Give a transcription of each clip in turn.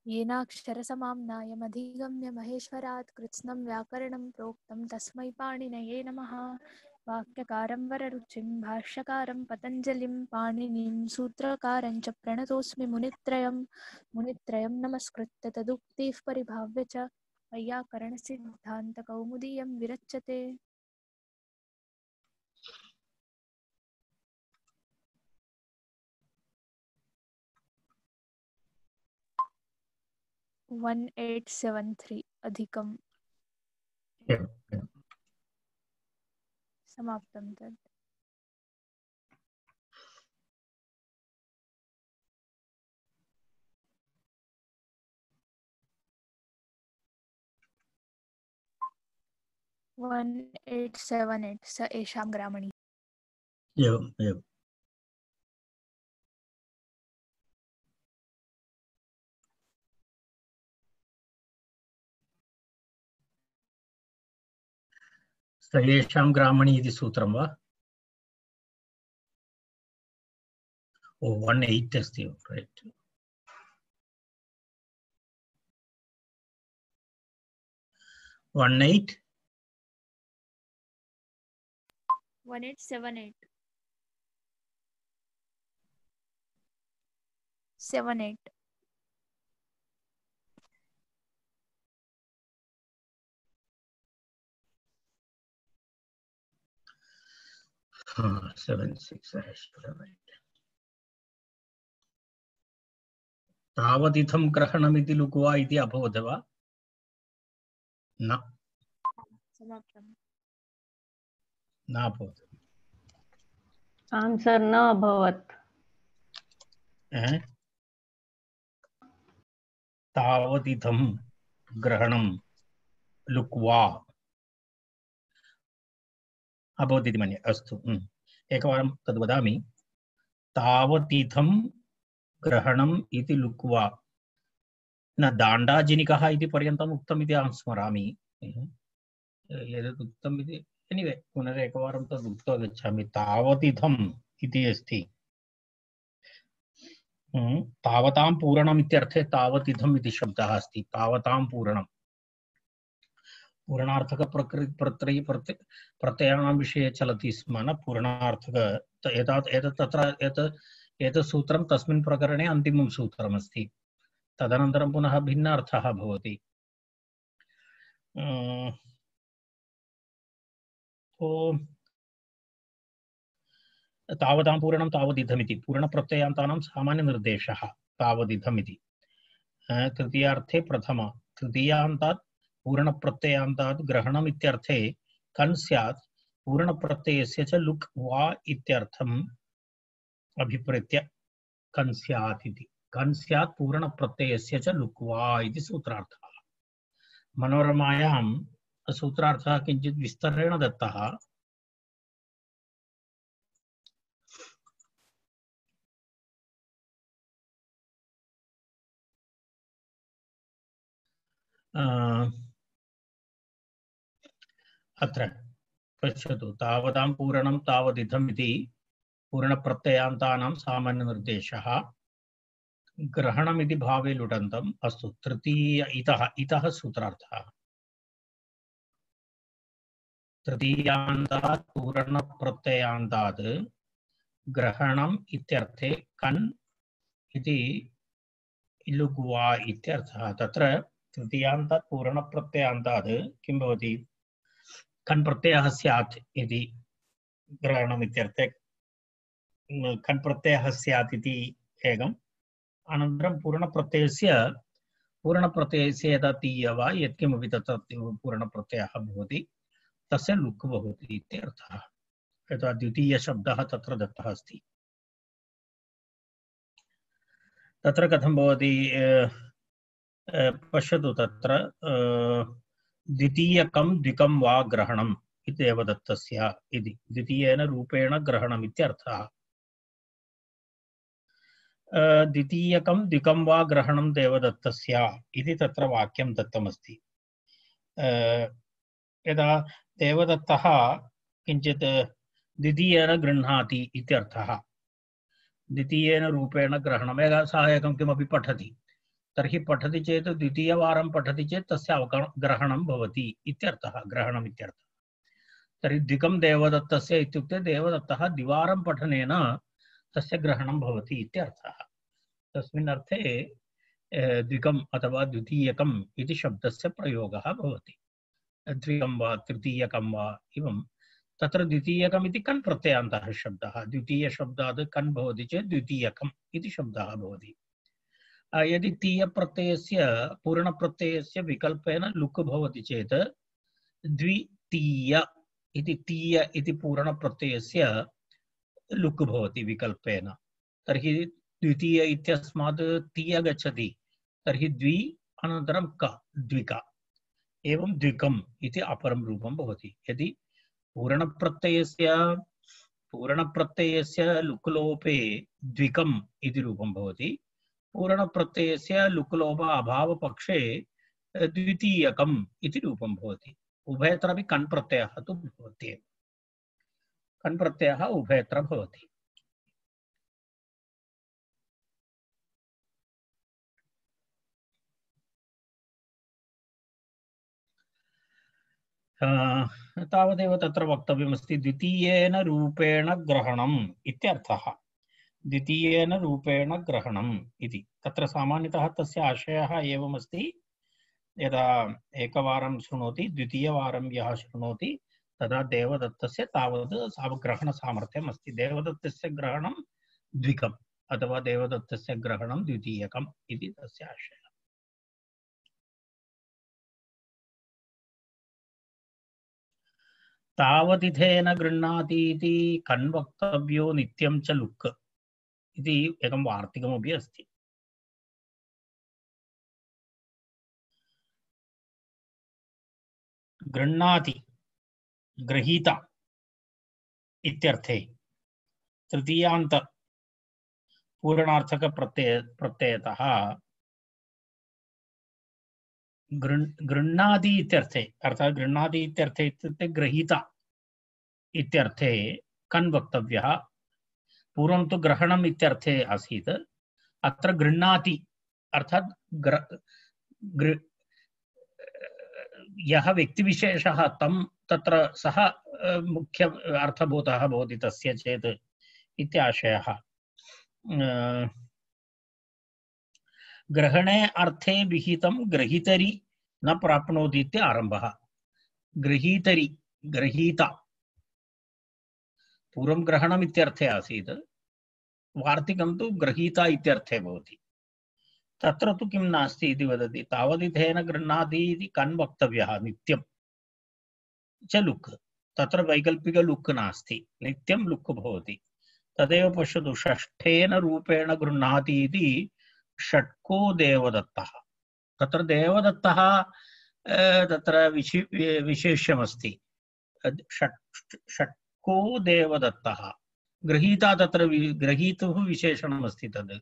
येनाक्षरसमाम्नायमधिगम्य महेश्वरात् कृत्स्नं व्याकरणं प्रोक्तं तस्मै पाणिनये नमः। वाक्यकारं वररुचिं भाष्यकारं पतञ्जलिं पाणिनिं सूत्रकारं च प्रणतोऽस्मि मुनित्रयं नमस्कृत्य तदुक्तिः परिभाव्य च वैयाकरणसिद्धान्तकौमुदीयं विरच्यते। 1873 अधिकं समाप्तं तत्। वन 1878 स एषां ग्रामणी। एवम् एवम् सयेषां ग्रामणी इति सूत्रं वा? ओ 18 अस्ति रैट्। 18 1878 78 76 तावदिथं ग्रहणमिति लुकुवा इति अभवत् वा? न समाप्तं। न अभवत्। आन्सर् न अभवत्। तावदिथं ग्रहणं लुक्वा अभवत् इति मन्ये। अस्तु एकवारं तद् वदामि। तावतीथं ग्रहणम् इति लुक्वा न दाण्डाजिनिकः इति पर्यन्तम् उक्तम् इति अहं स्मरामि। यद् उक्तम् इति एनिवे पुनरेकवारं तद् उक्त्वा गच्छामि। तावतीथम् इति अस्ति। तावतां पूरणम् इत्यर्थे तावतीथम् इति शब्दः अस्ति। तावतां पूरणम् पूर्णार्थक प्रत्ययानां विषये चलति स्म न। पूर्णार्थक एतत् सूत्रं तस्मिन् प्रकरणे अन्तिमं सूत्रमस्ति। तदनन्तरं पुनः भिन्न अर्थः भवति। तावतां पूरणं तावदिथमिति पूर्णप्रत्ययान्तानां सामान्यनिर्देशः तावदिथमिति। तृतीयार्थे प्रथम तृतीयान्तात् पूर्णप्रत्ययान्तात् ग्रहणम् इत्यर्थे कन् स्यात् पूर्णप्रत्ययस्य च लुक् वा इत्यर्थम् अभिप्रेत्य कन् स्यात् इति। कन् स्यात् पूर्णप्रत्ययस्य च लुक् वा इति सूत्रार्थः। मनोरमायां सूत्रार्थः किञ्चित् विस्तरेण दत्तः। अत्र पश्यतु। तावतां पूरणं तावदिथम् इति पूर्णप्रत्ययान्तानां सामान्यनिर्देशः। ग्रहणम् इति भावे लुटन्तम्। अस्तु तृतीय इतः सूत्रार्थः। तृतीयान्तात् पूर्णप्रत्ययान्तात् ग्रहणम् इत्यर्थे कन् इति लुक् वा इत्यर्थः। तत्र तृतीयान्तात् पूर्णप्रत्ययान्तात् किं भवति? कन् प्रत्ययः स्यात् इति ग्रहणम् इत्यर्थे कन् प्रत्ययः स्यात् इति एकम्। अनन्तरं पूर्णप्रत्ययस्य यदा तीय वा यत्किमपि तत्र पूर्णप्रत्ययः भवति तस्य लुक् भवति इत्यर्थः। यथा द्वितीयशब्दः तत्र दत्तः अस्ति। तत्र कथं भवति पश्यतु। तत्र द्वितीयकं द्विकं वा ग्रहणम् इत्येव दत्तस्य इति द्वितीयेन रूपेण ग्रहणम् इत्यर्थः। द्वितीयकं द्विकं वा ग्रहणं देवदत्तस्य इति तत्र वाक्यं दत्तमस्ति। यदा देवदत्तः किञ्चित् द्वितीयेन गृह्णाति इत्यर्थः। द्वितीयेन रूपेण ग्रहणम् सः एकं किमपि पठति तर्हि पठति चेत् द्वितीयवारं पठति चेत् तस्य ग्रहणं भवति इत्यर्थः, ग्रहणम् इत्यर्थः। तर्हि द्विकं देवदत्तस्य इत्युक्ते देवदत्तः द्विवारं पठनेन तस्य ग्रहणं भवति इत्यर्थः। तस्मिन् अर्थे द्विकम् अथवा द्वितीयकम् इति शब्दस्य प्रयोगः भवति। द्विकं वा तृतीयकं वा एवं तत्र द्वितीयकम् इति कन् प्रत्ययान्तः शब्दः, द्वितीयशब्दात् कन् भवति चेत् द्वितीयकम् इति शब्दः भवति। यदि तीयप्रत्ययस्य पूर्णप्रत्ययस्य विकल्पेन लुक् भवति चेत् द्वितीय इति तीय इति पूर्णप्रत्ययस्य लुक् भवति विकल्पेन। तर्हि द्वितीय इत्यस्मात् तीय गच्छति, तर्हि द्वि अनन्तरं क द्विका, एवं द्विकम् इति अपरं रूपं भवति। यदि पूर्णप्रत्ययस्य लुक्लोपे द्विकम् इति रूपं भवति, पूर्णप्रत्ययस्य लुक्लोप अभावपक्षे द्वितीयकम् इति रूपं भवति। उभयत्रापि कन् प्रत्ययः तु भवति, कन् प्रत्ययः उभयत्र भवति। तावदेव तत्र वक्तव्यमस्ति। द्वितीयेन रूपेण ग्रहणम् इत्यर्थः। द्वितीयेन रूपेण ग्रहणम् इति तत्र सामान्यतः तस्य आशयः एवमस्ति। यदा एकवारं शृणोति, द्वितीयवारं यः शृणोति तदा देवदत्तस्य तावत् ग्रहणसामर्थ्यम् अस्ति। देवदत्तस्य ग्रहणं द्विकम् अथवा देवदत्तस्य ग्रहणं द्वितीयकम् इति तस्य आशयः। तावदिथेन गृह्णाति इति कन् वक्तव्यो नित्यं च लुक् इति एकं वार्तिकमपि अस्ति। गृह्णाति गृहीता इत्यर्थे तृतीयान्त पूर्णार्थक प्रत्ययतः गृह्णाति इत्यर्थे, अर्थात् गृह्णाति इत्यर्थे इत्युक्ते गृहीता इत्यर्थे कन् वक्तव्यः। पूर्वं तु ग्रहणम् इत्यर्थे आसीत्, अत्र गृह्णाति अर्थात् यः व्यक्तिविशेषः तं तत्र सः मुख्य अर्थभूतः भवति तस्य चेत् इत्याशयः। ग्रहणे अर्थे विहितं ग्रहीतरि न प्राप्नोति इति आरम्भः। ग्रहीतरि ग्रहीता पूर्वं ग्रहणम् इत्यर्थे आसीत्, वार्तिकं तु ग्रहीता इत्यर्थे भवति। तत्र तु किं नास्ति इति वदति। तावदिथेन गृह्णाति इति कन् वक्तव्यः, नित्यं च लुक्। तत्र वैकल्पिक लुक् नास्ति, नित्यं लुक् भवति। तदेव पश्यतु, षष्ठेन रूपेण गृह्णाति इति षट्को देवदत्तः। तत्र देवदत्तः तत्र विशेष्यमस्ति। षट्को देवदत्तः गृहीता, तत्र गृहीतुः विशेषणमस्ति। तद्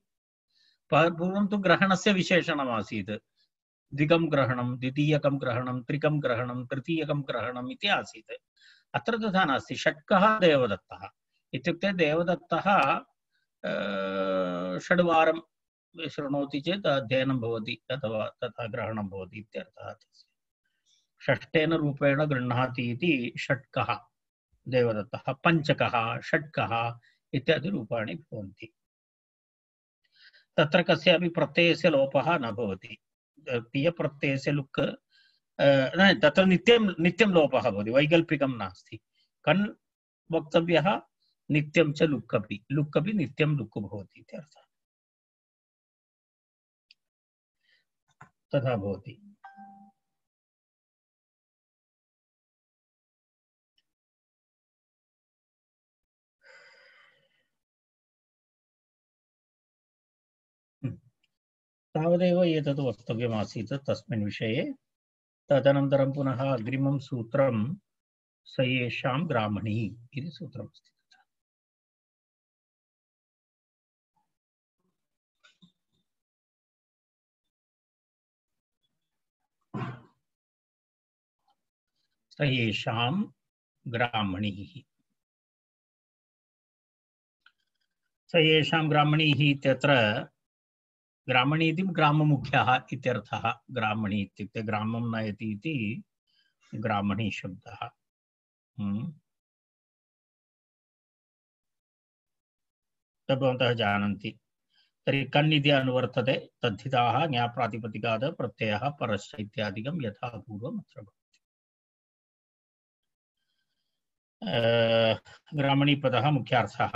पूर्वं तु ग्रहणस्य विशेषणमासीत्। द्विकं ग्रहणं, द्वितीयकं ग्रहणं, त्रिकं ग्रहणं, तृतीयकं ग्रहणम् इति आसीत्। अत्र तथा नास्ति। षट्कः देवदत्तः इत्युक्ते देवदत्तः षड्वारं शृणोति चेत् अध्ययनं भवति अथवा तथा ग्रहणं भवति इत्यर्थः। षष्ठेन रूपेण गृह्णाति इति षट्कः देवदत्तः, पञ्चकः, षट्कः इत्यादि रूपाणि भवन्ति। तत्र कस्यापि प्रत्ययस्य लोपः न भवति। तीयप्रत्ययस्य लुक् तत्र नित्यं लोपः भवति, वैकल्पिकं नास्ति। कन् वक्तव्यः, नित्यं च लुक् अपि नित्यं लुक् भवति इत्यर्थः। तथा भवति। तावदेव एतत् वक्तव्यमासीत् तस्मिन् विषये। तदनन्तरं पुनः अग्रिमं सूत्रं स येषां ग्रामणी इति सूत्रमस्ति। स येषां ग्रामणीः। स येषां ग्रामणीः इत्यत्र ग्रामणी इति ग्राममुख्यः इत्यर्थः। ग्रामणी इत्युक्ते ग्रामं नयति इति ग्रामणी शब्दः। भवन्तः जानन्ति। तर्हि कन् इति अनुवर्तते, तद्धिताः ज्ञाप्रातिपदिकात् प्रत्ययः परश्च इत्यादिकं यथा पूर्वम् अत्र भवति। ग्रामणीपदः मुख्यार्थः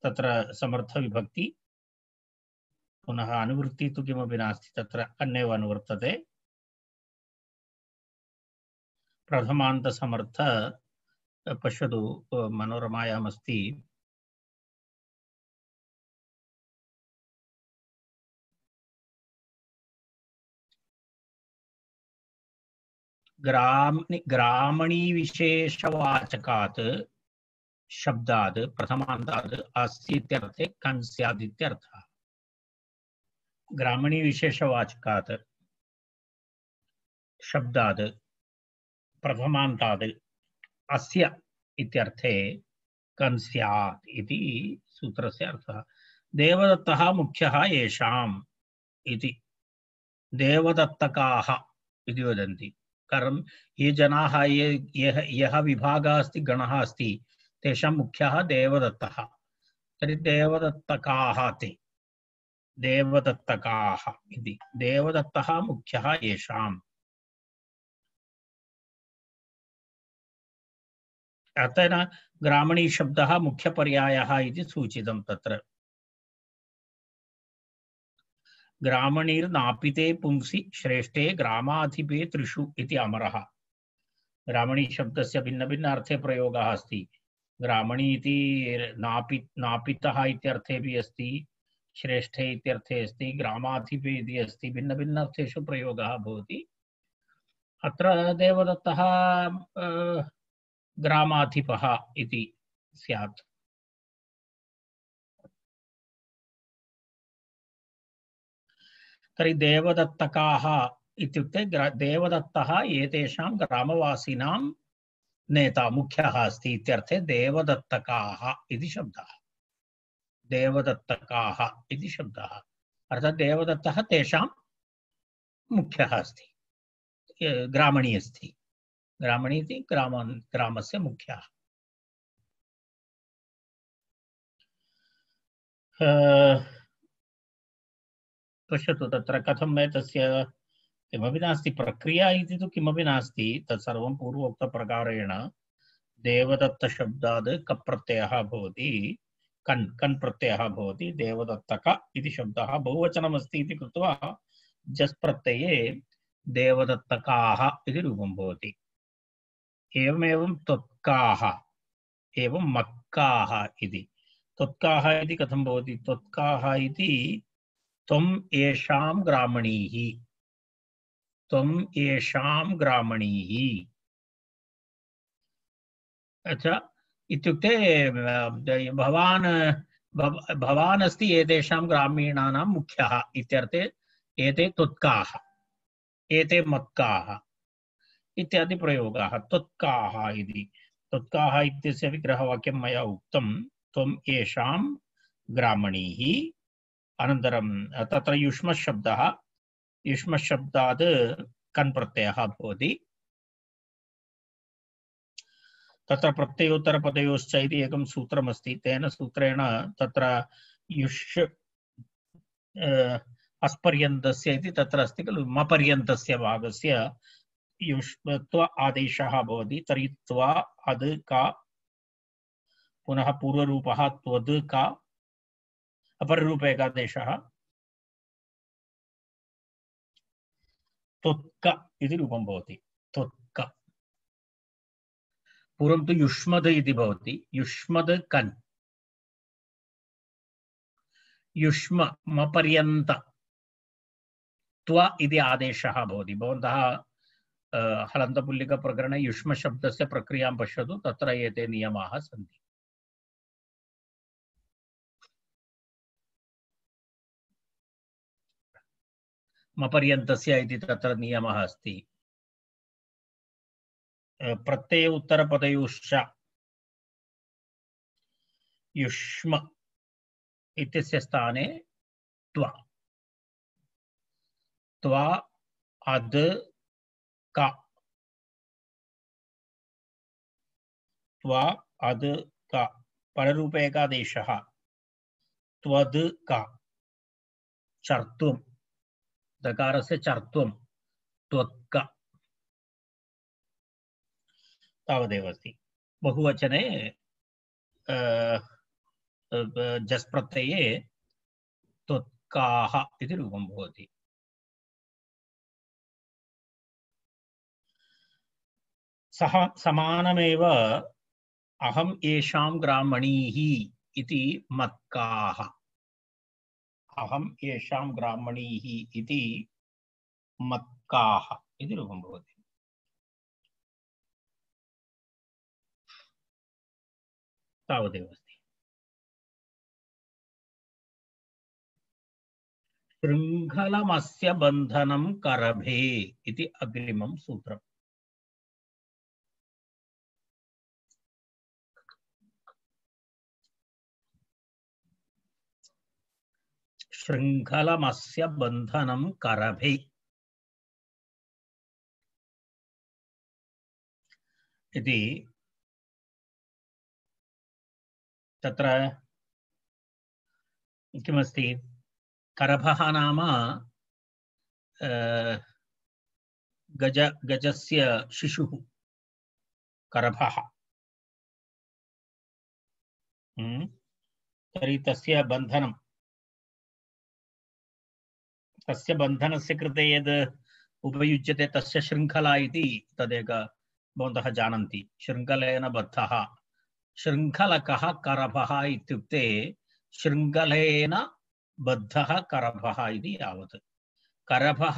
तत्र समर्थविभक्ति, पुनः अनुवृत्ति तु किमपि नास्ति, तत्र अन्येव अनुवर्तते। प्रथमान्तसमर्थ पश्यतु मनोरमायाम् अस्ति। ग्रामणी विशेषवाचकात् शब्दात् प्रथमान्तात् अस्ति इत्यर्थे कन् स्यात् इत्यर्थः। ग्रामणी विशेषवाचकात् शब्दात् प्रथमान्तात् अस्य इत्यर्थे कन् स्यात् इति सूत्रस्य अर्थः। देवदत्तः मुख्यः येषाम् इति देवदत्तकाः इति वदन्ति। कारणं ये जनाः, यः विभागः अस्ति, गणः अस्ति, तेषां मुख्यः देवदत्तः। तर्हि देवदत्तकाः ते देवदत्तकाः इति। देवदत्तः मुख्यः येषाम्। अतः ग्रामणी शब्दः मुख्यपर्यायः इति सूचितं तत्र। ग्रामणीर्नापिते पुंसि श्रेष्ठे ग्रामाधिपे त्रिषु इति अमरः। ग्रामणी शब्दस्य भिन्न भिन्न अर्थे प्रयोगः अस्ति। ग्रामणी इति नापितः इत्यर्थेपि अस्ति, श्रेष्ठे इत्यर्थे अस्ति, ग्रामाधिपे इति अस्ति, भिन्न भिन्न अर्थेषु प्रयोगः भवति। अत्र देवदत्तः ग्रामाधिपः इति स्यात्। तर्हि देवदत्तकाः इत्युक्ते देवदत्तः एतेषां ग्रामवासिनां नेता, मुख्यः अस्ति इत्यर्थे देवदत्तकाः इति शब्दः। देवदत्तकाः इति शब्दः अर्थात् देवदत्तः तेषां मुख्यः अस्ति, ग्रामणी अस्ति। ग्रामणी इति ग्रामस्य मुख्यः। पश्यतु तत्र कथम् एतस्य किमपि नास्ति, प्रक्रिया इति तु किमपि नास्ति, तत्सर्वं पूर्वोक्तप्रकारेण देवदत्तशब्दात् कप् प्रत्ययः भवति, कन् प्रत्ययः भवति। देवदत्तक इति शब्दः बहुवचनमस्ति इति कृत्वा जस् प्रत्यये देवदत्तकाः इति रूपं भवति। एवमेवं त्वत्काः, एवं मक्काः इति। त्वत्काः इति कथं भवति? त्वत्काः इति त्वं येषां ग्रामणीः, त्वं येषां ग्रामणीः। अच्छा, इत्युक्ते भवान् अस्ति एतेषां ग्रामीणानां मुख्यः इत्यर्थे एते त्वत्काः, एते मक्काः इत्यादि प्रयोगाः। त्वत्काः इति, त्वत्काः इत्यस्य विग्रहवाक्यं मया उक्तं। त्वं येषां ग्रामणीः। अनन्तरं तत्र युष्मशब्दः, युष्मशब्दात् कन् प्रत्ययः भवति। तत्र प्रत्ययोत्तरपदयोश्च इति एकं सूत्रमस्ति। तेन सूत्रेण तत्र युष् अस्पर्यन्तस्य इति तत्र अस्ति खलु, मपर्यन्तस्य भागस्य युष्त्व आदेशः भवति। तर्हि त्वा अद् का, पुनः पूर्वरूपः त्वद् का, अपररूपे एकादेशः त्वत्क इति रूपं भवति। त्वत्क पूर्वं तु युष्मद् इति भवति, युष्मद् कन्, युष्म मपर्यन्त त्व इति आदेशः भवति। भवन्तः हलन्तपुल्लिकप्रकरणे युष्मशब्दस्य प्रक्रियां पश्यतु, तत्र एते नियमाः सन्ति। मपर्यन्तस्य इति तत्र नियमः अस्ति। प्रत्यय उत्तरपदयोश्च युष्म इत्यस्य स्थाने त्वा त्वा अद् का त्वा अद् का पररूपैकादेशः त्वद् का चर्त्वं दकारस्य चर्त्वं त्वक्का तावदेव अस्ति। बहुवचने जस् प्रत्यये त्वक्काः इति रूपं भवति। सह समानमेव अहं येषां ग्रामणीः इति मत्काः अहं येषां ग्रामणीः इति मत्काः इति रूपं भवति। तावदेव अस्ति। शृङ्खलमस्य बन्धनं करभे इति अग्रिमं सूत्रम्। शृङ्खलमस्य बन्धनं करभे इति तत्र किमस्ति? करभः नाम गजस्य शिशुः करभः। तर्हि तस्य बन्धनं तस्य बन्धनस्य कृते यद् उपयुज्यते तस्य शृङ्खला इति तदेक भवन्तः जानन्ति। शृङ्खलेन बद्धः शृङ्खलकः करभः इत्युक्ते शृङ्खलेन बद्धः करभः इति यावत्। करभः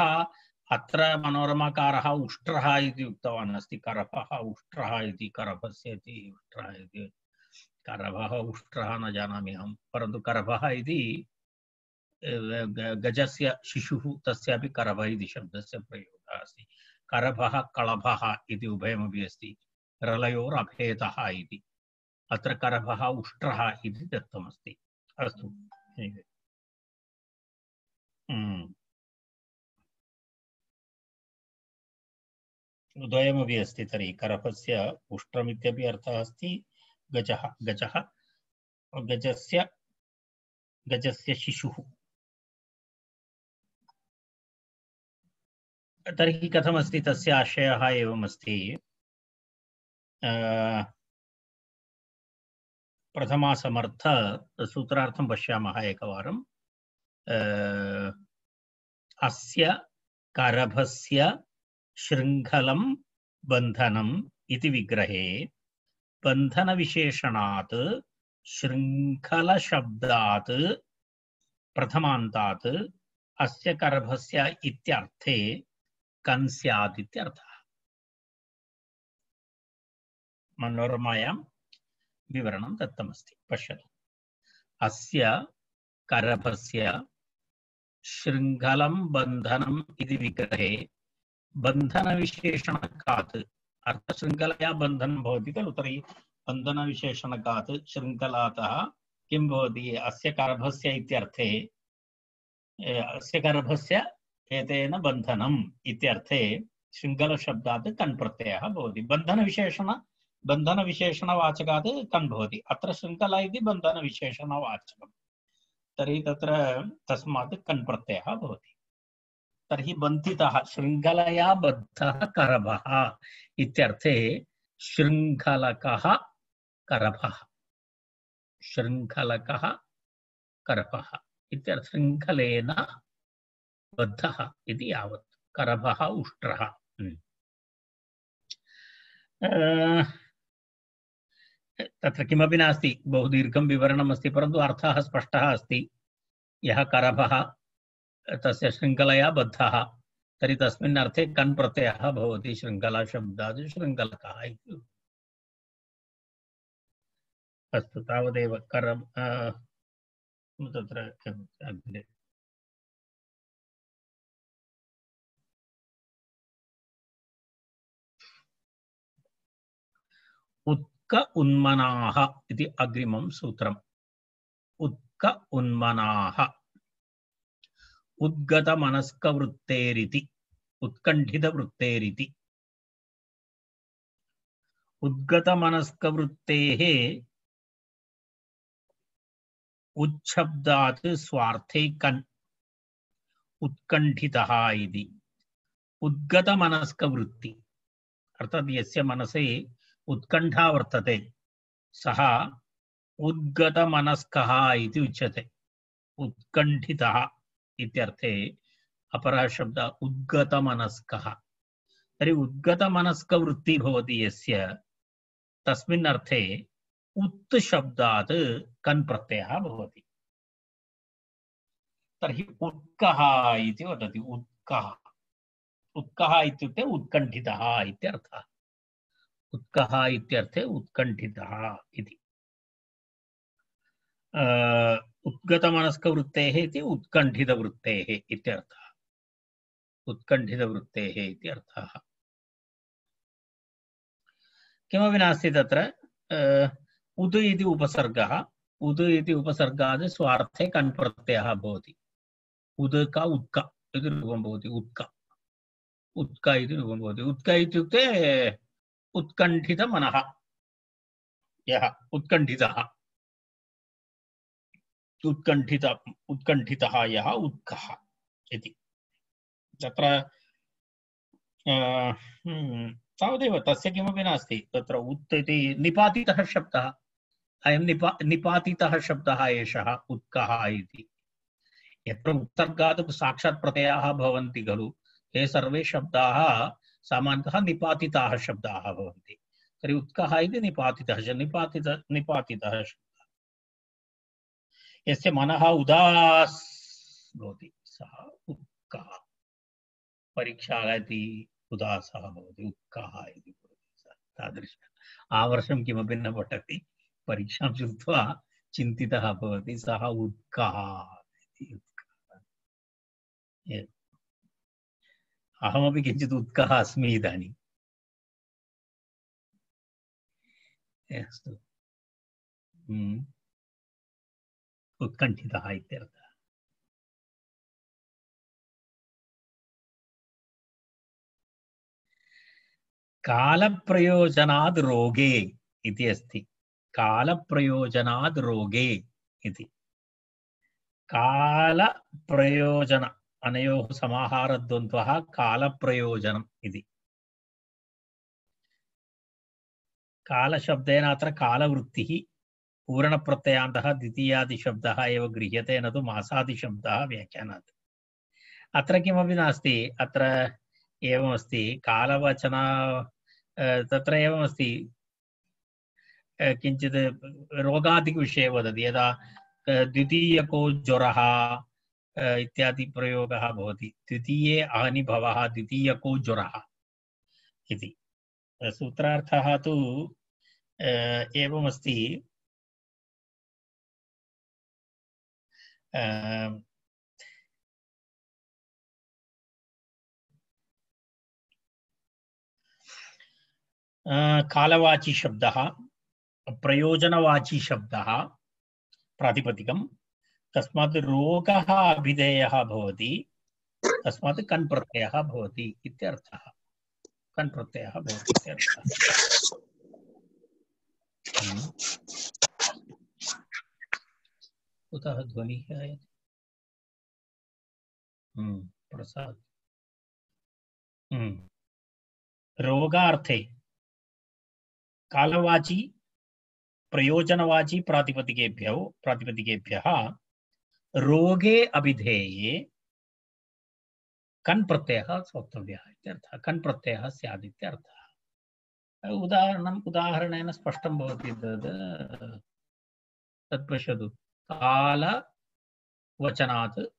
अत्र मनोरमाकारः उष्ट्रः इति उक्तवान् अस्ति। करभः उष्ट्रः इति करभस्य इति उष्ट्रः इति करभः उष्ट्रः न जानामि अहं, परन्तु करभः इति गजस्य शिशुः तस्यापि करभः इति शब्दस्य प्रयोगः अस्ति। करभः कलभः इति उभयमपि अस्ति। रलयोरभेदः इति अत्र करभः उष्ट्रः इति दत्तमस्ति। अस्तु द्वयमपि अस्ति। तर्हि करभस्य उष्ट्रमित्यपि अर्थः अस्ति। गजः गजः गजस्य शिशुः। तर्हि कथमस्ति तस्य आशयः? एवमस्ति। प्रथमासमर्थ सूत्रार्थं पश्यामः एकवारम्। अस्य करभस्य शृङ्खलं बन्धनम् इति विग्रहे बन्धनविशेषणात् शृङ्खलशब्दात् प्रथमान्तात् अस्य करभस्य इत्यर्थे कन् स्यात् इत्यर्थः। मनोरमायां विवरणं दत्तमस्ति, पश्यतु। अस्य करभस्य शृङ्खलं बन्धनम् इति विग्रहे बन्धनविशेषणकात् अर्थशृङ्खलया बन्धनं भवति खलु। तर्हि बन्धनविशेषणकात् शृङ्खलातः किं भवति? अस्य करभस्य इत्यर्थे अस्य करभस्य एतेन बन्धनम् इत्यर्थे शृङ्खलशब्दात् कन् प्रत्ययः भवति। बन्धनविशेषणवाचकात् कन् भवति। अत्र शृङ्खला इति बन्धनविशेषणवाचकम्। तर्हि तत्र तस्मात् कन् प्रत्ययः भवति। तर्हि बन्धितः शृङ्खलया बद्धः करभः इत्यर्थे शृङ्खलकः करभः शृङ्खलकः करभः इत्यर्थ शृङ्खलेन बद्धः इति यावत्। करभः उष्ट्रः। तत्र किमपि नास्ति, बहु दीर्घं विवरणम् अस्ति, परन्तु अर्थः स्पष्टः अस्ति। यः करभः तस्य शृङ्खलया बद्धः तर्हि तस्मिन् अर्थे कन् प्रत्ययः भवति। शृङ्खला शब्दात् शृङ्खलकः इति। अस्तु, तावदेव। तत्र अग्रे उत्क उन्मनाः इति अग्रिमं सूत्रम्। उत्क उन्मनाः उद्गतमनस्कवृत्तेरिति उत्कण्ठितवृत्तेरिति उद्गतमनस्कवृत्तेः उच्छब्दात् स्वार्थे कन् उत्कण्ठितः इति उद्गतमनस्कवृत्ति अर्थात यस्य मनसि उत्कण्ठा वर्तते सः उद्गतमनस्कः इति उच्यते उत्कण्ठितः इत्यर्थे अपरः शब्दः उद्गतमनस्कः तर्हि उद्गतमनस्कवृत्ति भवति यस्य तस्मिन् अर्थे उत् शब्दात् कन् प्रत्ययः भवति तर्हि उत्कः इति वदति उत्कः उत्कः इत्युक्ते उत्कण्ठितः इत्यर्थः उत्कः इत्यर्थे उत्कण्ठितः इति उद्गतमनस्कवृत्तेः इति उत्कण्ठितवृत्तेः इत्यर्थः उत्कण्ठितवृत्तेः इत्यर्थः किमपि नास्ति तत्र उद् इति उपसर्गः उद् इति उपसर्गात् स्वार्थे कन् प्रत्ययः भवति उदक उत्क इति रूपं भवति उत्क उत्क इति रूपं भवति उत्क इत्युक्ते उत्कण्ठितमनः यः उत्कण्ठितः उत्कण्ठितः यः उत्कः इति तत्र तावदेव तस्य किमपि नास्ति तत्र उत् इति निपातितः शब्दः अयं निपातितः शब्दः एषः उत्कः इति यत्र उत्सर्गात् साक्षात् प्रत्ययाः भवन्ति खलु ते सर्वे शब्दाः सामान्यतः निपातिताः शब्दाः भवन्ति तर्हि उत्कः इति निपातितः शब्दः यस्य मनः उदास भवति सः उत्कः परीक्षागति उदासः भवति उत्कः इति तादृश आवर्षं किमपि न पठति परीक्षां कृत्वा चिन्तितः भवति सः उत्कः इति अहमपि किञ्चित् उत्कः अस्मि इदानीम् अस्तु उत्कण्ठितः इत्यर्थः कालप्रयोजनाद् रोगे इति अस्ति कालप्रयोजनाद् रोगे इति कालप्रयोजन अनयोः समाहारद्वन्द्वः कालप्रयोजनम् इति कालशब्देन अत्र कालवृत्तिः पूरणप्रत्ययान्तः द्वितीयादिशब्दः एव गृह्यते न तु मासादिशब्दः व्याख्यानात् अत्र किमपि नास्ति अत्र एवमस्ति कालवचन तत्र एवमस्ति किञ्चित् रोगादिविषये वदति यदा द्वितीयको ज्वरः इत्यादि प्रयोगः भवति द्वितीये अहनिभवः द्वितीयको ज्वरः इति सूत्रार्थः तु एवमस्ति कालवाची शब्दः प्रयोजनवाची शब्दः प्रातिपदिकं तस्मात् रोगः अभिधेयः भवति तस्मात् कन् प्रत्ययः भवति इत्यर्थः कन् प्रत्ययः भवति इत्यर्थः कुतः ध्वनिः आयते प्रसाद रोगार्थे कालवाची प्रयोजनवाची प्रातिपदिकेभ्यः रोगे अभिधेये कन् प्रत्ययः वक्तव्यः इत्यर्थः कन् प्रत्ययः स्यात् इत्यर्थः उदाहरणेन स्पष्टं भवति तत् पश्यतु कालवचनात्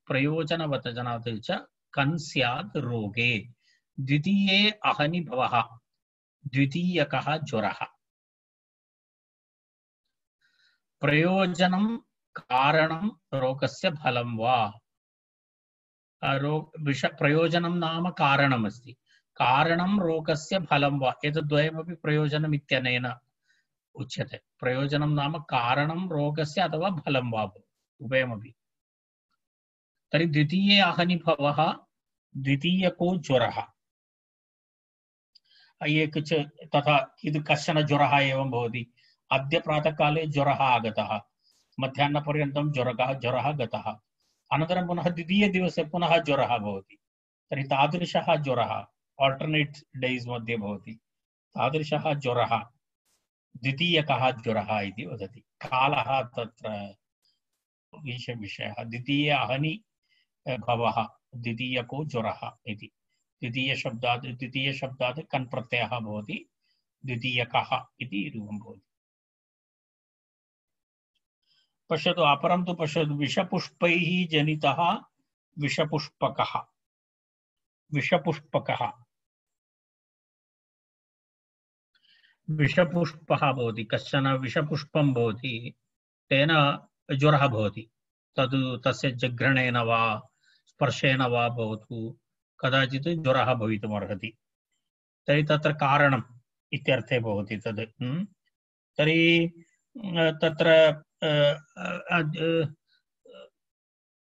प्रयोजनवचनात् च कन् स्यात् रोगे द्वितीये अहनिभवः द्वितीयकः ज्वरः प्रयोजनं कारणं रोगस्य फलं वा प्रयोजनं नाम कारणमस्ति कारणं रोगस्य फलं वा एतद्वयमपि प्रयोजनम् इत्यनेन उच्यते प्रयोजनं नाम कारणं रोगस्य अथवा फलं वा उभयमपि। तर्हि द्वितीये अहनिभवः द्वितीयको ज्वरः तथा इति कश्चन ज्वरः एवं भवति। अद्य प्रातःकाले ज्वरः आगतः, मध्याह्नपर्यन्तं ज्वरः गतः, अनन्तरं पुनः द्वितीयदिवसे पुनः ज्वरः भवति। तर्हि तादृशः ज्वरः आल्टर्नेट् डेस् मध्ये भवति। तादृशः ज्वरः द्वितीयकः ज्वरः इति वदति। कालः तत्र विषयः। द्वितीय अहनि भवः द्वितीयको ज्वरः इति। द्वितीयशब्दात् कन् प्रत्ययः भवति, द्वितीयकः इति रूपं भवति। पश्यतु, अपरं तु पश्यतु, विषपुष्पैः जनितः विषपुष्पकः। विषपुष्पकः विषपुष्पः भवति, कश्चन विषपुष्पं भवति, तेन ज्वरः भवति। तद् तस्य जघ्रणेन वा स्पर्शेन वा भवतु, कदाचित् ज्वरः भवितुमर्हति। तर्हि तत्र कारणम् इत्यर्थे भवति तद्। तर्हि तत्र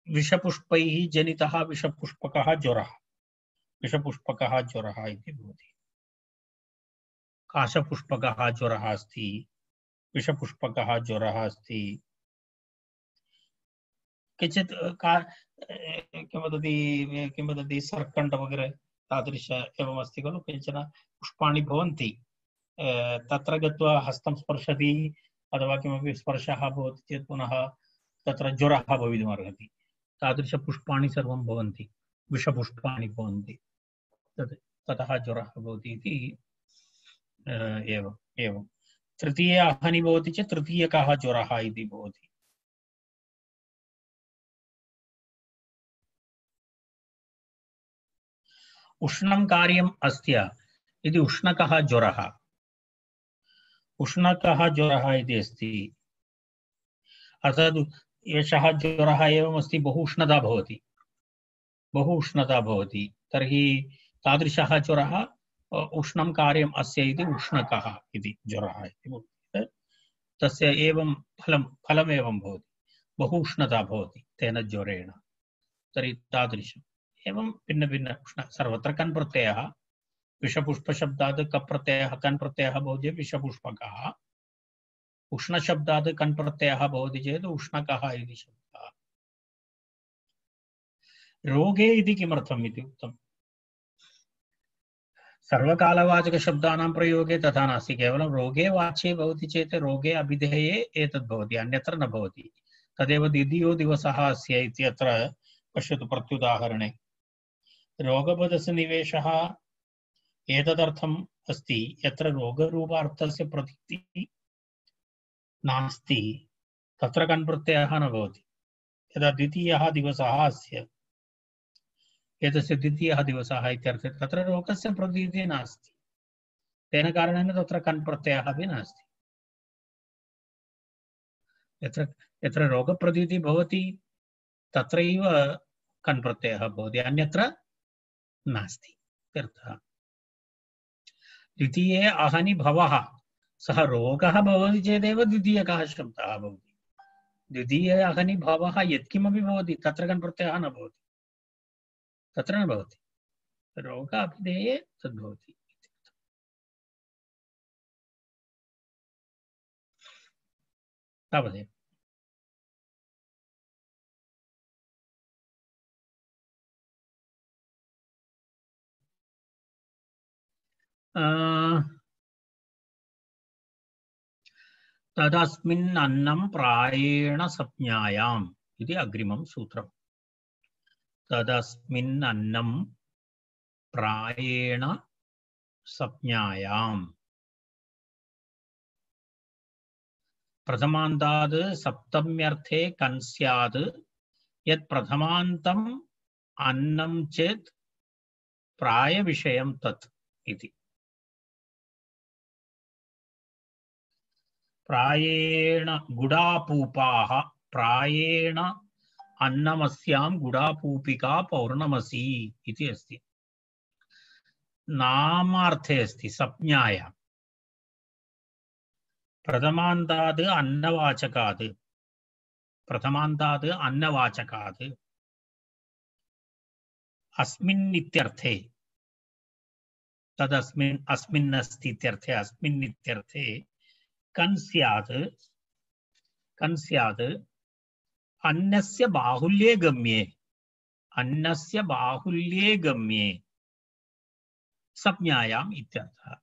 विषपुष्पैः जनितः विषपुष्पकः ज्वरः, विषपुष्पकः ज्वरः इति भवति। काशपुष्पकः ज्वरः अस्ति, विषपुष्पकः ज्वरः अस्ति। किञ्चित् किं वदति सर्कण्ड वगैरे तादृश एवमस्ति खलु। किञ्चन पुष्पाणि भवन्ति, तत्र गत्वा हस्तं स्पर्शति अथवा किमपि स्पर्शः भवति चेत् पुनः तत्र ज्वरः भवितुमर्हति। तादृशपुष्पाणि सर्वं भवन्ति, विषपुष्पाणि भवन्ति, ततः ज्वरः भवति इति। एवं तृतीये अहनि भवति चेत् तृतीयकः ज्वरः इति भवति। उष्णं कार्यम् अस्त्य इति उष्णकः ज्वरः। उष्णकः ज्वरः इति अस्ति, अर्थात् एषः ज्वरः एवमस्ति, बहु उष्णता भवति, बहु उष्णता भवति। तर्हि तादृशः ज्वरः उष्णं कार्यम् अस्य इति उष्णकः इति ज्वरः इति भवति। तस्य एवं फलमेवं भवति, बहु उष्णता भवति तेन ज्वरेण। तर्हि तादृशम् एवं भिन्न भिन्न उष्ण सर्वत्र कन् प्रत्ययः। विषपुष्पशब्दात् कप् प्रत्ययः कन् प्रत्ययः भवति विषपुष्पकः। उष्णशब्दात् कन् प्रत्ययः भवति चेत् उष्णकः इति शब्दः। रोगे इति किमर्थम् इति उक्तम्। सर्वकालवाचकशब्दानां प्रयोगे तथा नास्ति। केवलं रोगे वाच्ये भवति चेत् रोगे अभिधेये एतद् भवति, अन्यत्र न भवति। तदेव द्वितीयो दिवसः अस्य इत्यत्र पश्यतु प्रत्युदाहरणे। रोगपदस्य निवेशः एतदर्थम् अस्ति यत्र रोगरूपार्थस्य प्रतीतिः नास्ति, तत्र कन् प्रत्ययः न भवति। यदा द्वितीयः दिवसः अस्य, एतस्य द्वितीयः दिवसः इत्यर्थे तत्र रोगस्य प्रतीतिः नास्ति, तेन कारणेन तत्र कन् प्रत्ययः अपि नास्ति। यत्र रोगप्रतीतिः भवति तत्रैव कन् प्रत्ययः भवति, अन्यत्र नास्ति इत्यर्थः। द्वितीये अहनि भवः, सः रोगः भवति चेदेव द्वितीयकः शब्दः भवति। द्वितीये अहनि भवः यत्किमपि भवति तत्र कन् प्रत्ययः न भवति, तत्र न भवति। रोग अभिधेये तद्भवति। तावदेव। तदस्मिन् अन्नं प्रायेण संज्ञायाम् इति अग्रिमं सूत्रम्। तदस्मिन् अन्नं प्रायेण संज्ञायाम्। प्रथमान्ताद् सप्तम्यर्थे कन् स्यात् यत् प्रथमान्तम् अन्नं चेत् प्रायविषयं तत् इति। प्रायेण गुडापूपाः, प्रायेण अन्नमस्यां गुडापूपिका पौर्णमसी इति अस्ति। नामार्थे अस्ति संज्ञायां। प्रथमान्ताद् अन्नवाचकात् प्रथमान्तात् अन्नवाचकात् अस्मिन् इत्यर्थे तदस्मिन् अस्मिन्नस्ति इत्यर्थे अस्मिन् इत्यर्थे कन् स्यात् अन्नस्य बाहुल्ये गम्ये संज्ञायाम् इत्यर्थः।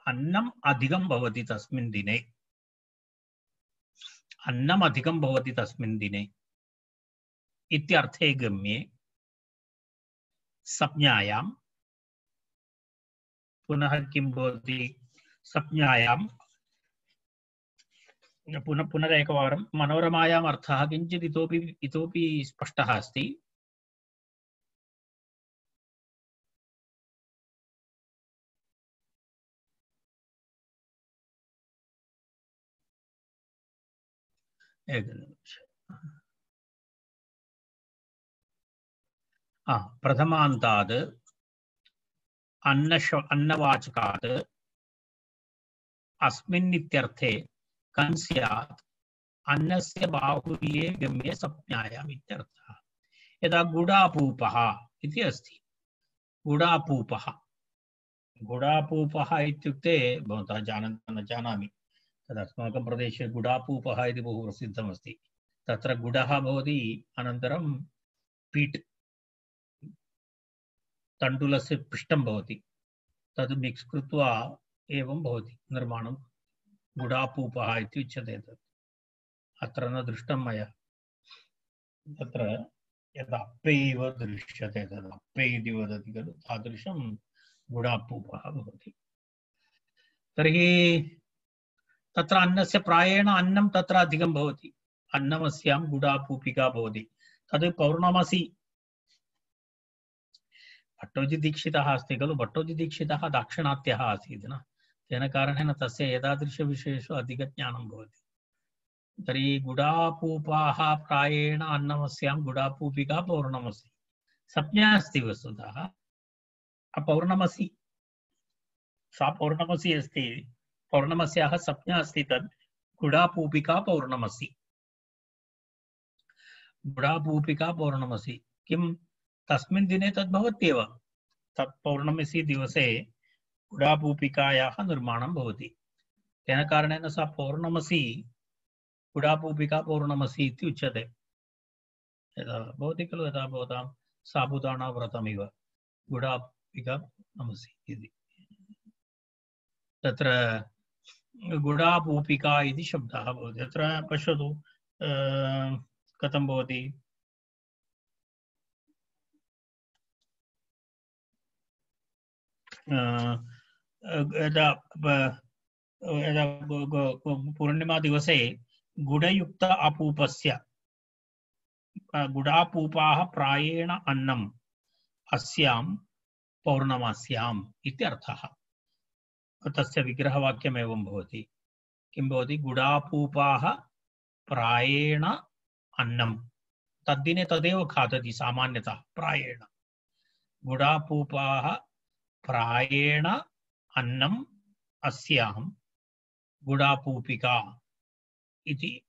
अन्नम् अधिकं भवति तस्मिन् दिने, अन्नम् अधिकं भवति तस्मिन् दिने इत्यर्थे गम्ये संज्ञायां पुनः किं भवति संज्ञायां पुनरेकवारं मनोरमायाम् अर्थः किञ्चित् इतोपि स्पष्टः अस्ति। प्रथमान्तात् अन्नवाचकात् अस्मिन् इत्यर्थे कन् स्यात् अन्नस्य बाहुल्ये गम्ये संज्ञायाम् इत्यर्थः। यदा गुडापूपः इति अस्ति, गुडापूपः इत्युक्ते भवन्तः जानन्ति न जानामि, तदस्माकं प्रदेशे गुडापूपः इति बहु प्रसिद्धमस्ति। तत्र गुडः भवति, अनन्तरं पीट् तण्डुलस्य पिष्टं भवति, तद् मिक्स् कृत्वा एवं भवति निर्माणं। गुडापूपः इति उच्यते। तत् अत्र न दृष्टं मया। तत्र यदा अप्पे इव दृश्यते, तद् अप्पे इति वदति खलु, तादृशं गुडापूपः भवति। तर्हि तत्र अन्नस्य प्रायेण अन्नं तत्र अधिकं भवति, अन्नमस्यां गुडापूपिका भवति। तद् पौर्णमसि भट्टोजिदीक्षितः अस्ति खलु, भट्टोजिदीक्षितः दाक्षिणात्यः आसीत् न, तेन कारणेन तस्य एतादृशविषयेषु अधिकज्ञानं भवति। तर्हि गुडापूपाः प्रायेण अन्नमस्यां गुडापूपिका पौर्णमसि संज्ञा अस्ति वस्तुतः। पौर्णमसि सा पौर्णमसि अस्ति, पौर्णमस्याः संज्ञा अस्ति तद् गुडापूपिका पौर्णमसि। गुडापूपिका पौर्णमसि किं तस्मिन् दिने तद् भवत्येव, तत् पौर्णमसि दिवसे गुडापूपिकायाः निर्माणं भवति। तेन कारणेन सा पौर्णमसि गुडापूपिका पौर्णमसि इति उच्यते। यदा भवति खलु, यदा भवतां साबुदाना व्रतमिव गुडापूपिका पौर्णमसि इति। तत्र गुडापूपिका इति शब्दः भवति। तत्र पश्यतु कथं भवति। यदा पूर्णिमा दिवसे गुडयुक्त अपूपस्य गुडापूपाः प्रायेण अन्नम् अस्यां पौर्णमास्याम् इत्यर्थः। तस्य विग्रहवाक्यम् एवं भवति। किं भवति? गुडापूपाः प्रायेण अन्नं, तद्दिने तदेव खादति सामान्यतः। प्रायेण गुडापूपाः प्रायेण अन्नम् अस्यां गुडापूपिका इति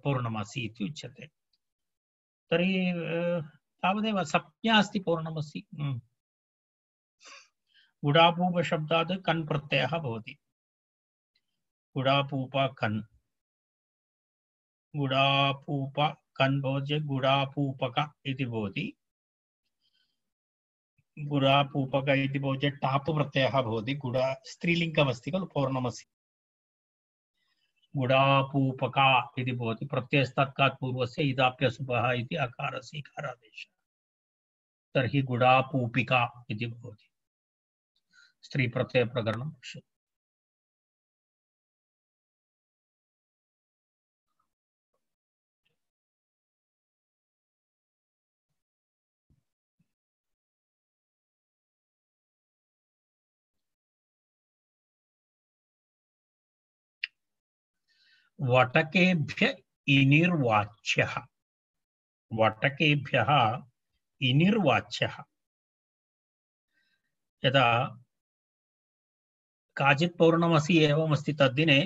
पौर्णमासी इति उच्यते। तर्हि तावदेव संज्ञा अस्ति पौर्णमसि। गुडापूप शब्दात् कन् प्रत्ययः भवति। गुडापूप कन्, गुडापूप कन् भवति, गुडापूपक इति भवति। गुडापूपक इति भवति टाप् प्रत्ययः भवति। गुडा स्त्रीलिङ्गमस्ति खलु पौर्णमसि। गुडापूपका इति भवति, प्रत्ययस्तत्कात् पूर्वस्य इदाप्यसुपः इति अकारस्य इकारादेशः। तर्हि गुडापूपिका इति भवति। स्त्री प्रत्यय प्रकरणं पश्यतु। वटकेभ्य इनिर्वाच्यः, वटकेभ्यः इनिर्वाच्यः। यदा काचित् पौर्णमसि एवमस्ति, तद्दिने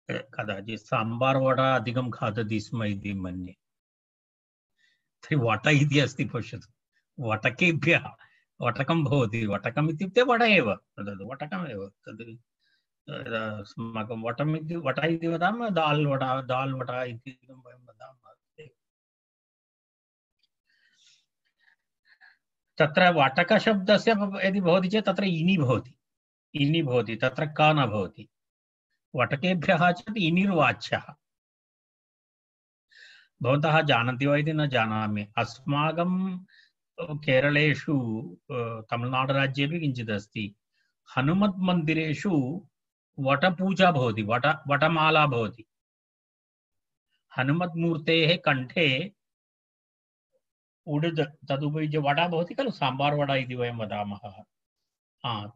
कदाचित् साम्बार् वडा अधिकं खादति स्म इति मन्ये। तर्हि वट इति अस्ति पश्यतु, वटकेभ्यः वटकं भवति, वटकम् इत्युक्ते वड एव, तद् वटकमेव तद् अस्माकं वटम् इति वट इति वदामः, दाल् वडा इति वयं वदामः। तत्र वटकशब्दस्य यदि भवति चेत् तत्र इनि भवति, तत्र क न भवति। वटकेभ्यः चेत् इनिर्वाच्यः। भवन्तः जानन्ति वा इति न जानामि, अस्माकं केरलेषु तमिळ्नाडुराज्येपि किञ्चित् अस्ति, हनुमत् मन्दिरेषु वटपूजा भवति, वटमाला भवति। हनुमत्मूर्तेः कण्ठे उडुद् तदुपयुज्य वडा भवति खलु, साम्बार् वडा इति वयं वदामः,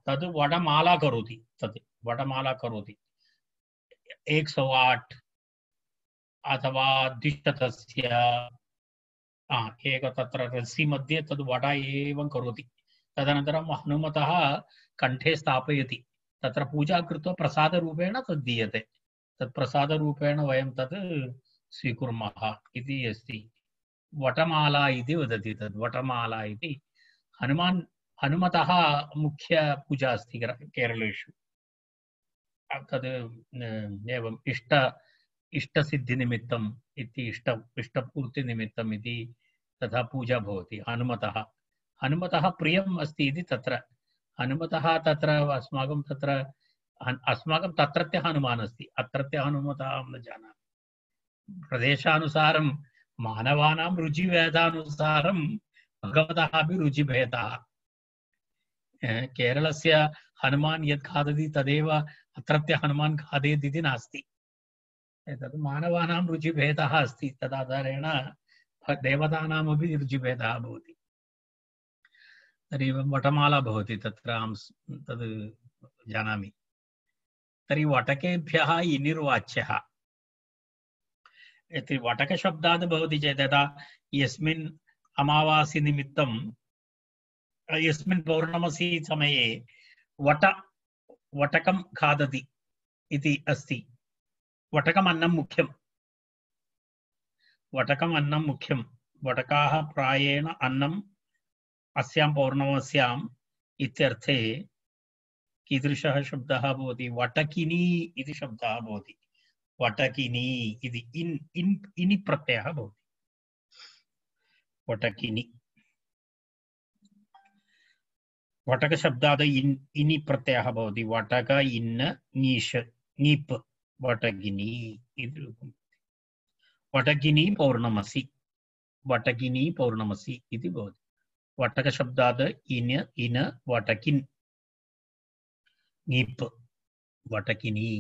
तद् वडमाला करोति, तद् वडमाला करोति 108 अथवा 200 एक तत्र रस्सी मध्ये तद् वडा एवं करोति। तदनन्तरं हनुमतः कण्ठे स्थापयति, तत्र पूजा कृत्वा प्रसादरूपेण तद् दीयते, तत् प्रसादरूपेण वयं तद् स्वीकुर्मः इति अस्ति। वटमाला इति वदति, तद् वटमाला इति हनुमतः मुख्य पूजा अस्ति केरलेषु। तद् एवम् इष्टसिद्धिनिमित्तम् इति इष्टपूर्तिनिमित्तम् इति तथा पूजा भवति। हनुमतः प्रियम् अस्ति इति तत्र हनुमतः तत्र अस्माकं तत्रत्य हनुमान् अस्ति, अत्रत्य हनुमतः अहं न जानामि। प्रदेशानुसारं मानवानां रुचिभेदानुसारं भगवतः अपि रुचिभेदः। केरलस्य हनुमान् यत् खादति तदेव अत्रत्य हनुमान् खादेत् इति नास्ति, तद् मानवानां रुचिभेदः अस्ति, तदाधारेण देवतानामपि रुचिभेदः भवति। तर्हि वटमाला भवति, तत्र अहं तद् जानामि। तर्हि वटकेभ्यः इनिर्वाच्यः इति वटकशब्दात् भवति चेत् यदा यस्मिन् अमावासि निमित्तं यस्मिन् पौर्णमसी समये वटकं खादति इति अस्ति। वटकम् अन्नं मुख्यं, वटकाः प्रायेण अन्नम् अस्यां पौर्णमस्याम् इत्यर्थे कीदृशः शब्दः भवति, वटकिनी इति शब्दः भवति। वटकिनी इति इनि प्रत्ययः भवति, वटकिनी। वटकशब्दात् इनि प्रत्ययः भवति, वटक इन्न नीश नीप्, वटकिनी इति रूपम्। वटकिनी पौर्णमसि इति भवति। वटकशब्दात् इन वटकिन् नीप्, वटकिनी।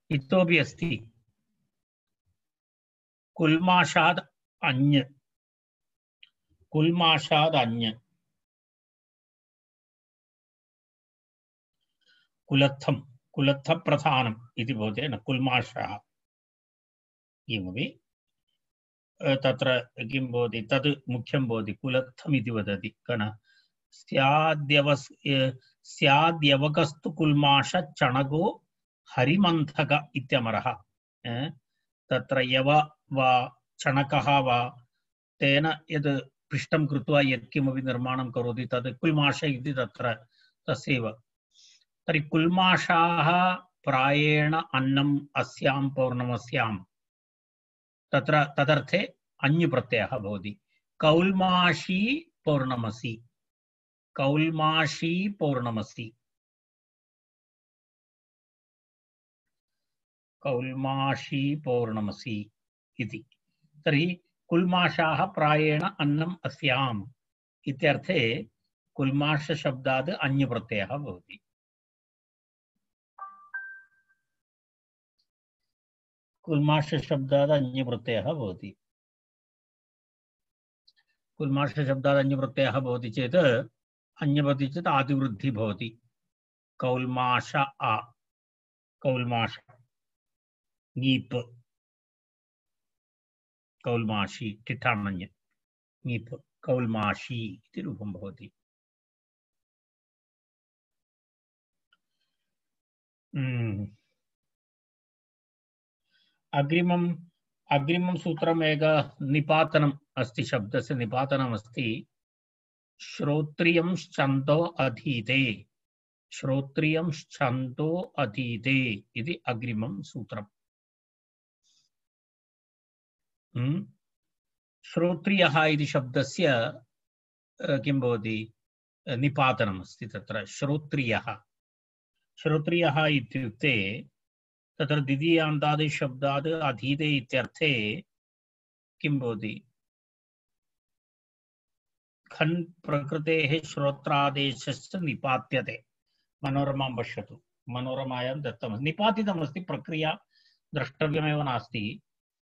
इतोपि अस्ति कुल्माषाद् अन्य, कुलत्थं प्रधानम् इति भवति न, कुल्माषः किमपि तत्र किं भवति, तद् मुख्यं भवति, कुलत्थम् इति वदति कन। स्याद्यवकस्तु कुल्माष चणको हरिमन्थक इत्यमरः। तत्र यव वा चणकः वा तेन यद् पिष्टं कृत्वा यत्किमपि निर्माणं करोति तद् कुल्माष इति तत्र तस्यैव। तर्हि कुल्माषाः प्रायेण अन्नम् अस्यां पौर्णमस्यां, तत्र तदर्थे अन्य प्रत्ययः भवति। कौल्माषी पौर्णमसि इति। तर्हि कुल्माषाः प्रायेण अन्नम् अस्याम् इत्यर्थे कुल्माष शब्दात् अन्य प्रत्ययः भवति। कुल्माष शब्दात् अन्य प्रत्ययः भवति। कुल्माष शब्दात् अन्य प्रत्ययः भवति चेत् आदिवृद्धि भवति। कौल्माष आ, कौल्माष नीप्, कौल्माषी ठिठामन्य मीप कौल्माशी इति रूपं भवति। अग्रिमं सूत्रम् एक निपातनम् अस्ति, शब्दस्य निपातनम् अस्ति। श्रोत्रियं छन्दो अधीते, श्रोत्रियं छन्दो अधीते इति अग्रिमं सूत्रम्। श्रोत्रियः इति शब्दस्य किं भवति, निपातनम् अस्ति तत्र। श्रोत्रियः श्रोत्रियः इत्युक्ते तत्र द्वितीयान्तादि शब्दात् अधीते इत्यर्थे किं भवति, खन् प्रकृतेः श्रोत्रादेशश्च निपात्यते। मनोरमां पश्यतु, मनोरमायां दत्तमस्ति, निपातितमस्ति, प्रक्रिया द्रष्टव्यमेव नास्ति,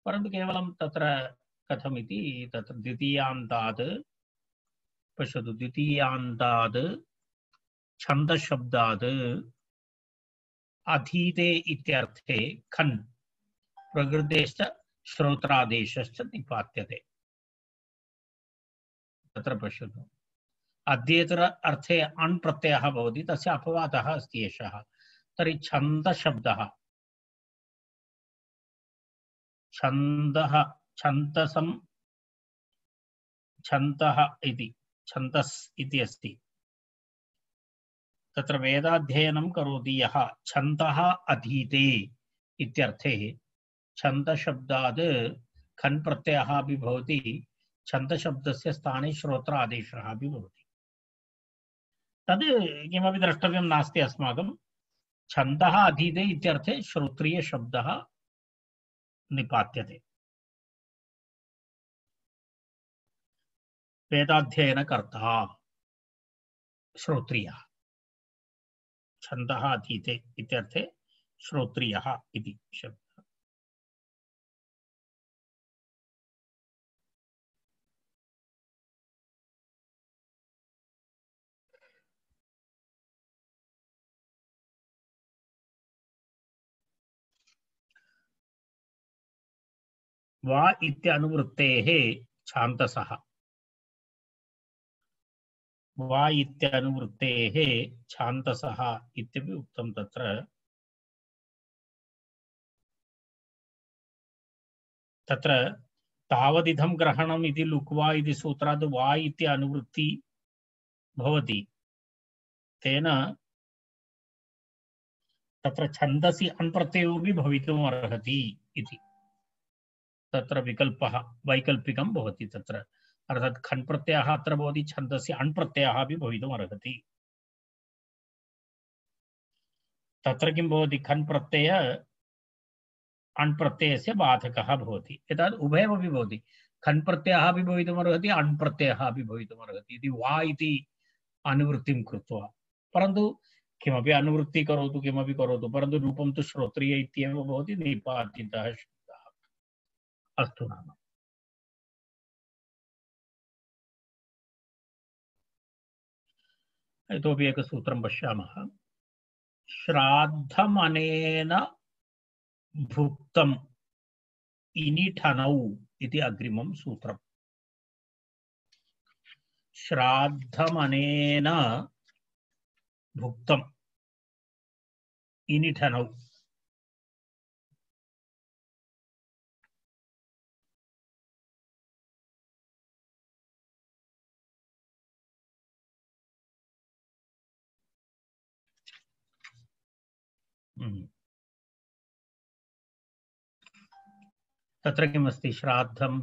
परन्तु केवलं तत्र कथमिति, तत्र द्वितीयान्तात् पश्यतु, द्वितीयान्तात् छन्दशब्दात् अधीते इत्यर्थे खन् प्रकृतेश्च श्रोत्रादेशश्च निपात्यते। तत्र पश्यतु, अध्येतर अर्थे अण् प्रत्ययः भवति, तस्य अपवादः अस्ति एषः। तर्हि छन्दशब्दः, छन्दः, छन्दसं, छन्दः इति, छन्दस् इति अस्ति। तत्र वेदाध्ययनं करोति यः छन्दः अधीते इत्यर्थे छन्दशब्दात् खन् प्रत्ययः अपि भवति, छन्दशब्दस्य स्थाने श्रोत्र आदेशः अपि भवति। तद् किमपि द्रष्टव्यं नास्ति अस्माकं। छन्दः अधीते इत्यर्थे श्रोत्रियशब्दः निपात्यते। वेदाध्ययनकर्ता श्रोत्रियः, छन्दः अधीते इत्यर्थे श्रोत्रियः इति शब्दः। वा इत्यनुवृत्तेः छान्दसः, वा इत्यनुवृत्तेः छान्दसः इत्यपि उक्तं तत्र। तत्र तावदिदं ग्रहणम् इति लुक्वा इति सूत्रात् वा इति अनुवृत्ति भवति, तेन तत्र छन्दसि अण् प्रत्ययोऽपि भवितुम् अर्हति इति तत्र विकल्पः वैकल्पिकं भवति तत्र। अर्थात् खन् प्रत्ययः अत्र भवति, छन्दसि अण् प्रत्ययः अपि भवितुम् अर्हति। तत्र किं भवति, खन् प्रत्यय अण् प्रत्ययस्य बाधकः भवति। एतत् उभयमपि भवति, खन् प्रत्ययः अपि भवितुम् अर्हति, अण् प्रत्ययः अपि भवितुम् अर्हति इति वा इति अनुवृत्तिं कृत्वा। परन्तु किमपि अनुवृत्ति करोतु, किमपि करोतु, परन्तु रूपं तु श्रोत्रिय इत्येव भवति, निपातितः शब्दः। अस्तु नाम इतोपि एकसूत्रं पश्यामः। श्राद्धमनेन भुक्तम् इनिठनौ इति अग्रिमं सूत्रम्। श्राद्धमनेन भुक्तम् इनिठनौ, तत्र किमस्ति, श्राद्धं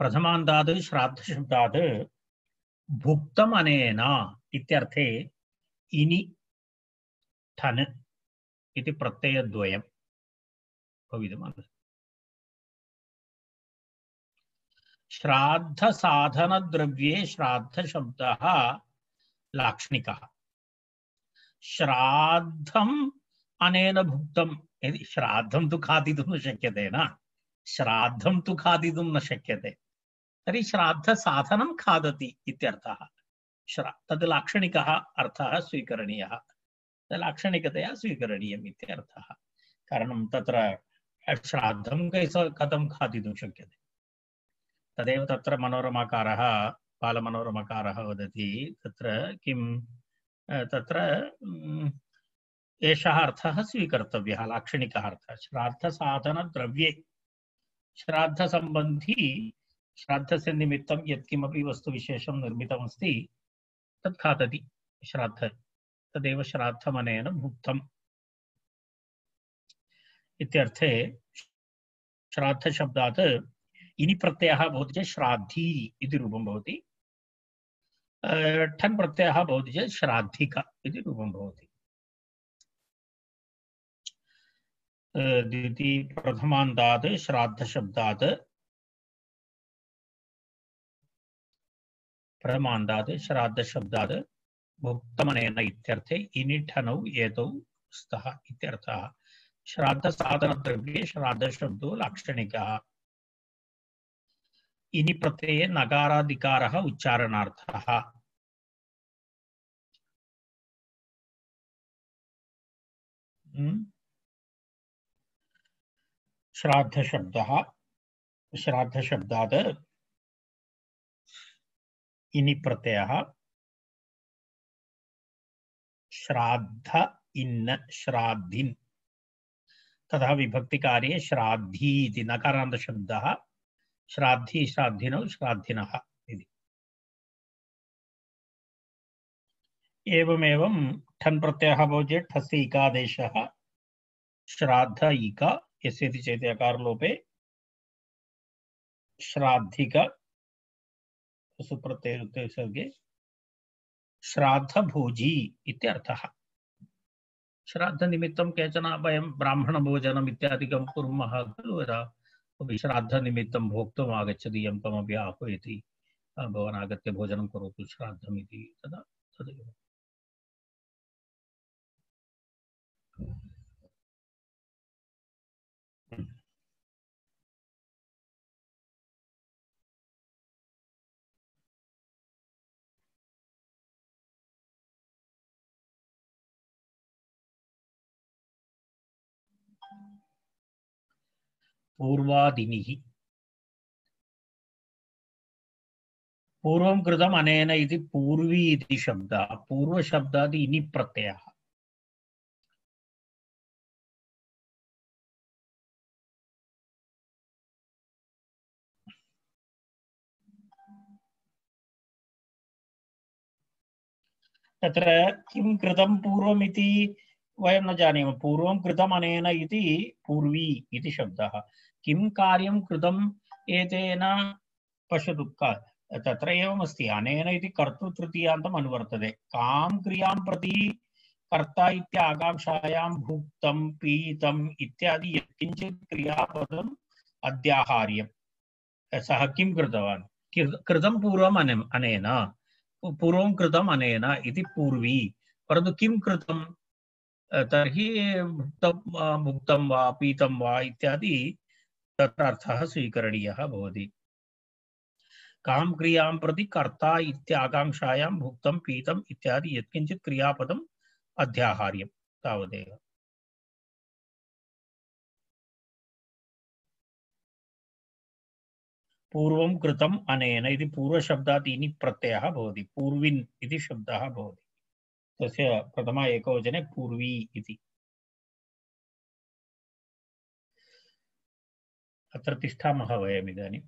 प्रथमान्तात् श्राद्धशब्दात् भुक्तम् अनेन इत्यर्थे इनि ठन् इति प्रत्ययद्वयं भवितुमर्हति। श्राद्धसाधनद्रव्ये श्राद्धशब्दः लाक्षणिकः। श्राद्धम् अनेन भुक्तम् इति, श्राद्धं तु खादितुं न शक्यते न, श्राद्धं तु खादितुं न शक्यते, तर्हि श्राद्धसाधनं खादति इत्यर्थः। तद् लाक्षणिकः अर्थः स्वीकरणीयः, लाक्षणिकतया स्वीकरणीयम् इत्यर्थः। कारणं तत्र श्राद्धं कथं खादितुं शक्यते, तदेव तत्र मनोरमाकारः बालमनोरमाकारः वदति तत्र किं तत्र एषः अर्थः स्वीकर्तव्यः लाक्षणिकः अर्थः श्राद्धसाधनद्रव्ये श्राद्धसम्बन्धी श्राद्धस्य निमित्तं यत्किमपि वस्तुविशेषं निर्मितमस्ति तत् खादति श्राद्ध तदेव श्राद्धमनेन भुक्तम् इत्यर्थे श्राद्धशब्दात् इनि प्रत्ययः भवति चेत् श्राद्धी इति रूपं भवति ठन् प्रत्ययः भवति चेत् श्राद्धिक इति रूपं भवति द्वितीय प्रथमान्तात् श्राद्धशब्दात् प्रथमान्तात् श्राद्धशब्दात् भुक्तमनेन इत्यर्थे इनि ठनौ एतौ स्तः इत्यर्थः श्राद्धसाधनद्रव्ये श्राद्धशब्दो लाक्षणिकः इनि प्रत्यये नकारादिकारः उच्चारणार्थः श्राद्धशब्दः श्राद्धशब्दात् इनि प्रत्ययः श्राद्ध इन्न श्राद्धिन् तथा विभक्तिकार्ये श्राद्धी इति नकारान्तशब्दः श्राद्धि श्राद्धिनौ श्राद्धिनः इति एवमेवं ठन् प्रत्ययः भवति चेत् ठस्य इकादेशः श्राद्ध इका यस्यति चेत् यकारलोपे श्राद्धिक सुप्रत्यये सर्गे श्राद्धभोजी इत्यर्थः श्राद्धनिमित्तं केचन वयं ब्राह्मणभोजनम् इत्यादिकं कुर्मः खलु यदा श्राद्धनिमित्तं भोक्तुम् आगच्छति यं कमपि आह्वयति भवान् आगत्य भोजनं करोतु श्राद्धमिति तदा तदेव पूर्वादिनिः पूर्वं कृतम् अनेन इति पूर्वी इति शब्दः पूर्वशब्दात् इनि प्रत्ययः तत्र किं कृतं पूर्वमिति वयं न जानीमः पूर्वं कृतम् अनेन इति पूर्वी इति शब्दः किं कार्यं कृतम् एतेन पश्यतु तत्र एवमस्ति अनेन इति कर्तृतृतीयान्तम् अनुवर्तते कां क्रियां प्रति कर्ता इत्याकाङ्क्षायां भुक्तं पीतम् इत्यादि यत्किञ्चित् क्रियापदम् अध्याहार्यं सः किं कृतवान् कृतं पूर्वम् अनेन पूर्वं कृतम् अनेन इति पूर्वी परन्तु किं कृतं तर्हि भुक्तं वा पीतं वा इत्यादि तत्र अर्थः स्वीकरणीयः भवति कां क्रियां प्रति कर्ता इत्याकाङ्क्षायां भुक्तं पीतम् इत्यादि यत्किञ्चित् क्रियापदम् अध्याहार्यं तावदेव पूर्वं कृतम् अनेन इति पूर्वशब्दात् इनि प्रत्ययः भवति पूर्विन् इति शब्दः भवति तस्य प्रथम एकवचने पूर्वी इति अत्र तिष्ठामः वयम् इदानीं